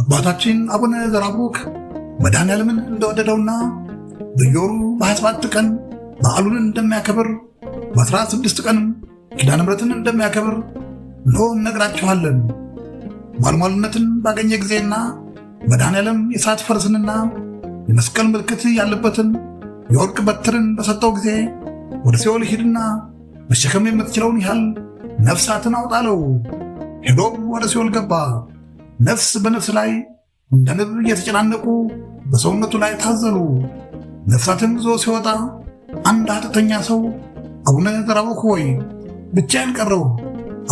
አባታችን አቡነ ዘራቡክ መድኃኔዓለምን እንደወደደውና በየወሩ በ27 ቀን በዓሉን እንደሚያከብር በ16 ቀንም ኪዳነ ምሕረትን እንደሚያከብር ነው እነግራችኋለን። ባለሟልነትን ባገኘ ጊዜና መድኃኔዓለም የእሳት ፈረስንና የመስቀል ምልክት ያለበትን የወርቅ በትርን በሰጠው ጊዜ ወደ ሲኦል ሂድና መሸከም የምትችለውን ያህል ነፍሳትን አውጣለው። ሄዶም ወደ ሲኦል ገባ። ነፍስ በነፍስ ላይ እንደ ንብ እየተጨናነቁ በሰውነቱ ላይ ታዘሉ። ነፍሳትን ይዞ ሲወጣ አንድ ኃጢአተኛ ሰው አቡነ ዘራቡክ ሆይ ብቻዬን ቀረሁ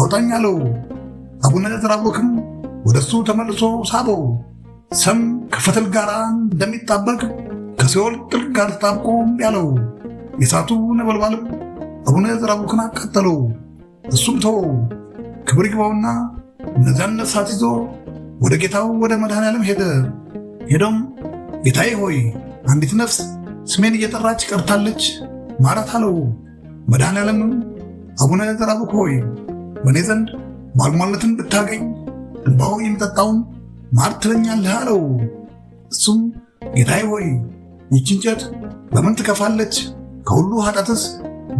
አውጣኝ አለው። አቡነ ዘራቡክም ወደሱ ተመልሶ ሳበው። ሰም ከፈትል ጋር እንደሚጣበቅ ከሲኦል ጥልቅ ጋር ተጣብቆ ያለው የእሳቱ ነበልባልም አቡነ ዘራቡክን አቃጠለው። እሱም ተወው። ክብር ይግባውና እነዚያን ነፍሳት ይዞ ወደ ጌታው ወደ መድኃኔዓለም ሄደ። ሄዶም ጌታዬ ሆይ አንዲት ነፍስ ስሜን እየጠራች ቀርታለች ማራት አለው። መድኃኔዓለምም አቡነ ዘራቡክ ሆይ በእኔ ዘንድ ባለሟልነትን ብታገኝ እንባው የሚጠጣውን ማር ትለኛለህ አለው። እሱም ጌታዬ ሆይ ይህች እንጨት በምን ትከፋለች? ከሁሉ ኃጢአትስ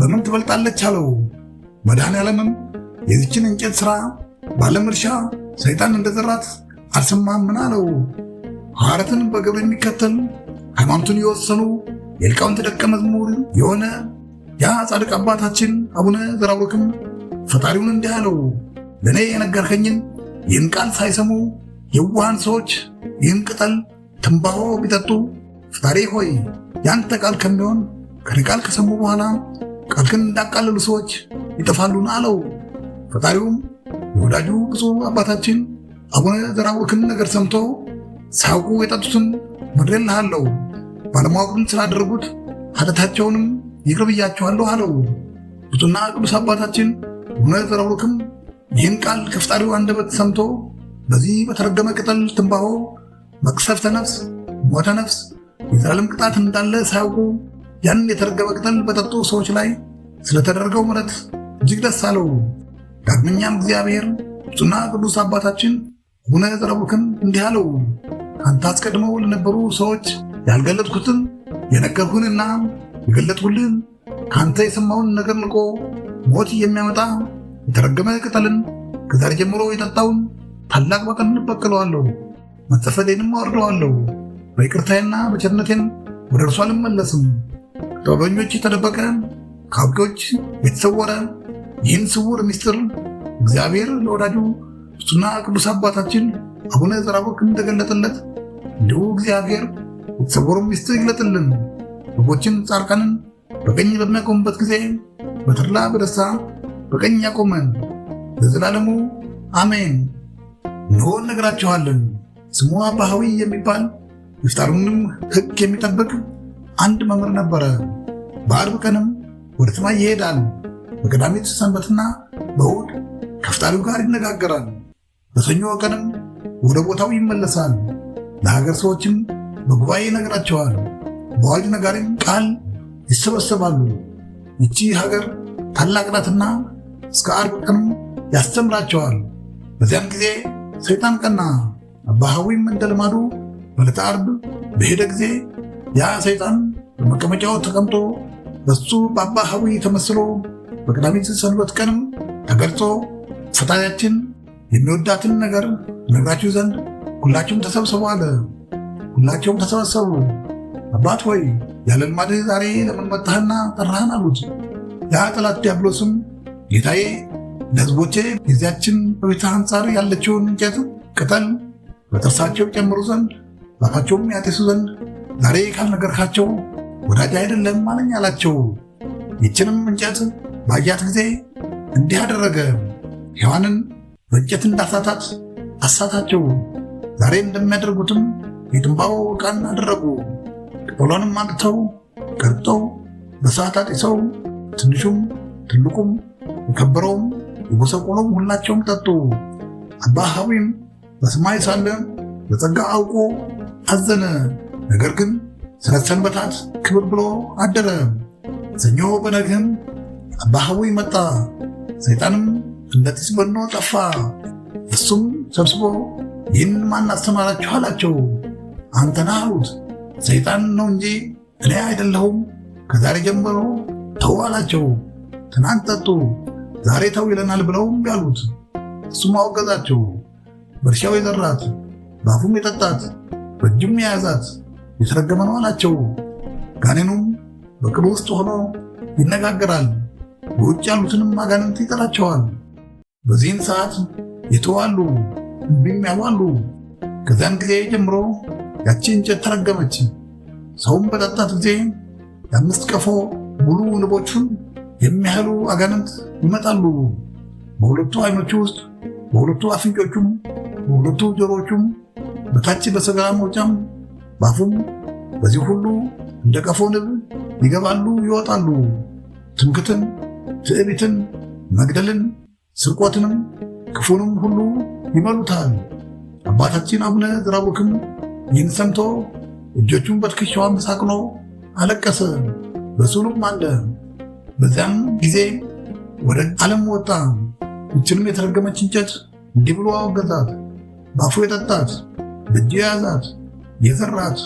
በምን ትበልጣለች አለው። መድኃኔዓለምም የዚችን እንጨት ሥራ ባለም እርሻ ሰይጣን እንደዘራት አልሰማምን አለው። ሐዋርያትን በግብር የሚከተል ሃይማኖቱን የወሰኑ የሊቃውንት ደቀ መዝሙር የሆነ ያ ጻድቅ አባታችን አቡነ ዘራቡክም ፈጣሪውን እንዲህ አለው። ለእኔ የነገርከኝን ይህን ቃል ሳይሰሙ የዋሃን ሰዎች ይህን ቅጠል ትንባሆ ቢጠጡ ፈጣሪ ሆይ ያንተ ቃል ከሚሆን ከኔ ቃል ከሰሙ በኋላ ቃልህን እንዳቃለሉ ሰዎች ይጠፋሉን አለው። ፈጣሪውም የወዳጁ ብፁዕ አባታችን አቡነ ዘራቡክን ነገር ሰምቶ ሳያውቁ የጠጡትን ምሬልሃለሁ፣ ባለማወቅም ስላደረጉት ኃጢአታቸውንም ይቅር ብያቸዋለሁ አለው። ብፁዕና ቅዱስ አባታችን አቡነ ዘራቡክም ይህን ቃል ከፈጣሪው አንደበት ሰምቶ በዚህ በተረገመ ቅጠል ትንባሆ መቅሰፍተ ነፍስ፣ ሞተ ነፍስ፣ የዘላለም ቅጣት እንዳለ ሳያውቁ ያን የተረገመ ቅጠል በጠጡ ሰዎች ላይ ስለተደረገው ምሕረት እጅግ ደስ አለው። ዳግመኛም እግዚአብሔር ብፁዕና ቅዱስ አባታችን አቡነ ዘራቡክን እንዲህ አለው። አንተ አስቀድመው ለነበሩ ሰዎች ያልገለጥኩትን የነገርሁንና የገለጥሁልን ከአንተ የሰማውን ነገር ንቆ ሞት የሚያመጣ የተረገመ ቅጠልን ከዛሬ ጀምሮ የጠጣውን ታላቅ በቀል እንበቀለዋለሁ፣ መጸፈዴንም አወርደዋለሁ። በይቅርታዬና በቸርነቴን ወደ እርሱ አልመለስም። ከጥበበኞች የተደበቀ ከአዋቂዎች የተሰወረ ይህን ስውር ምስጢር እግዚአብሔር ለወዳጁ ብፁዕና ቅዱስ አባታችን አቡነ ዘራቡክ እንደገለጠለት እንዲሁ እግዚአብሔር የተሰወሩ ምስጢር ይግለጥልን። በጎችን ጻድቃንን በቀኝ በሚያቆምበት ጊዜ በተድላ በደስታ በቀኝ ያቆመን ለዘላለሙ አሜን። እንሆ እነግራችኋለን። ስሙ አባ ኀዊ የሚባል የፍጣሩንም ሕግ የሚጠብቅ አንድ መምህር ነበረ። በዓርብ ቀንም ወደ ሰማይ ይሄዳል። በቀዳሚት ሰንበትና በእሑድ ከፍጣሪው ጋር ይነጋገራል። በሰኞ ቀንም ወደ ቦታው ይመለሳል። ለሀገር ሰዎችም በጉባኤ ይነግራቸዋል። በአዋጅ ነጋሪም ቃል ይሰበሰባሉ። ይቺ ሀገር ታላቅ ናትና እስከ ዓርብ ቀንም ያስተምራቸዋል። በዚያን ጊዜ ሰይጣን ቀና። አባ ኀዊም እንደ ልማዱ በዕለተ ዓርብ በሄደ ጊዜ ያ ሰይጣን በመቀመጫው ተቀምጦ በሱ በአባ ኀዊ ተመስሎ በቀዳሚት ሰንበት ቀንም ተገልጾ ፈጣሪያችን የሚወዳትን ነገር ነግራችሁ ዘንድ ሁላችሁም ተሰብሰቡ አለ። ሁላቸውም ተሰበሰቡ። አባት ሆይ ያለ ልማድህ ዛሬ ለምን መጣህና ጠራህን አሉት። ያ ጠላት ዲያብሎስም ጌታዬ ለሕዝቦቼ ጊዜያችን በቤተ አንጻር ያለችውን እንጨት ቅጠል በጥርሳቸው ጨምሩ ዘንድ በአፋቸውም ያጤሱ ዘንድ ዛሬ ካልነገርካቸው ወዳጅ አይደለም አለኝ አላቸው። ይችንም እንጨት ባያት ጊዜ እንዲህ አደረገ። ሔዋንን በእንጨት እንዳሳታት አሳታቸው። ዛሬ እንደሚያደርጉትም የትንባሆ ዕቃን አደረጉ። ቅጠሏንም አምጥተው ቀርጠው በእሳት አጢሰው ትንሹም ትልቁም የከበረውም የጎሰቆለውም ሁላቸውም ጠጡ። አባ ኀዊም በሰማይ ሳለ በጸጋ አውቆ አዘነ። ነገር ግን ስለ ሰንበታት ክብር ብሎ አደረ። ሰኞ በነግህም አባ ኀዊ መጣ። ሰይጣንም እንደ ጢስ በኖ ጠፋ። እሱም ሰብስቦ ይህን ማን አስተማራችሁ አላቸው። አንተ ነህ አሉት። ሰይጣን ነው እንጂ እኔ አይደለሁም። ከዛሬ ጀምሮ ተው አላቸው። ትናንት ጠጡ ዛሬ ተው ይለናል ብለውም ያሉት። እሱም አወገዛቸው። በእርሻው የዘራት በአፉም የጠጣት በእጁም የያዛት የተረገመ ነው አላቸው። ጋኔኑም በቅሉ ውስጥ ሆኖ ይነጋገራል፣ በውጭ ያሉትንም አጋንንት ይጠራቸዋል። በዚህም ሰዓት የተዋሉ እምቢም ያሉ አሉ። ከዚያን ጊዜ ጀምሮ ያቺ እንጨት ተረገመች። ሰውም በጠጣት ጊዜ የአምስት ቀፎ ሙሉ ንቦቹን የሚያህሉ አጋንንት ይመጣሉ። በሁለቱ ዓይኖቹ ውስጥ፣ በሁለቱ አፍንጮቹም፣ በሁለቱ ጆሮቹም፣ በታች በሰገራ መውጫም፣ ባፉም በዚህ ሁሉ እንደ ቀፎ ንብ ይገባሉ ይወጣሉ። ትምክትን፣ ትዕቢትን፣ መግደልን፣ ስርቆትንም ክፉንም ሁሉ ይበሉታል። አባታችን አቡነ ዘራቡክም ይህን ሰምቶ እጆቹን በትከሻው አመሳቅሎ አለቀሰ፣ በስዕሉም አለ። በዚያም ጊዜ ወደ ዓለም ወጣ። ይህችንም የተረገመች እንጨት እንዲህ ብሎ አወገዛት። በአፉ የጠጣት፣ በእጁ የያዛት፣ የዘራት፣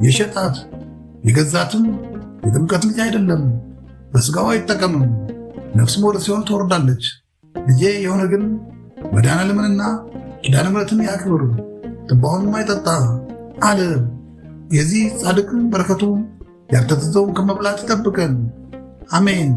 የሸጣት፣ የገዛትም የጥምቀት ልጅ አይደለም፣ በሥጋዋ አይጠቀምም፣ ነፍስም ወደ ሲኦል ትወርዳለች። ልጄ የሆነ ግን መድኃኔዓለምንና ኪዳነ ምሕረትን ያክብር፣ ጥባውንም አይጠጣ አለ። የዚህ ጻድቅ በረከቱ ያልተዘዘውን ከመብላት ይጠብቀን፣ አሜን።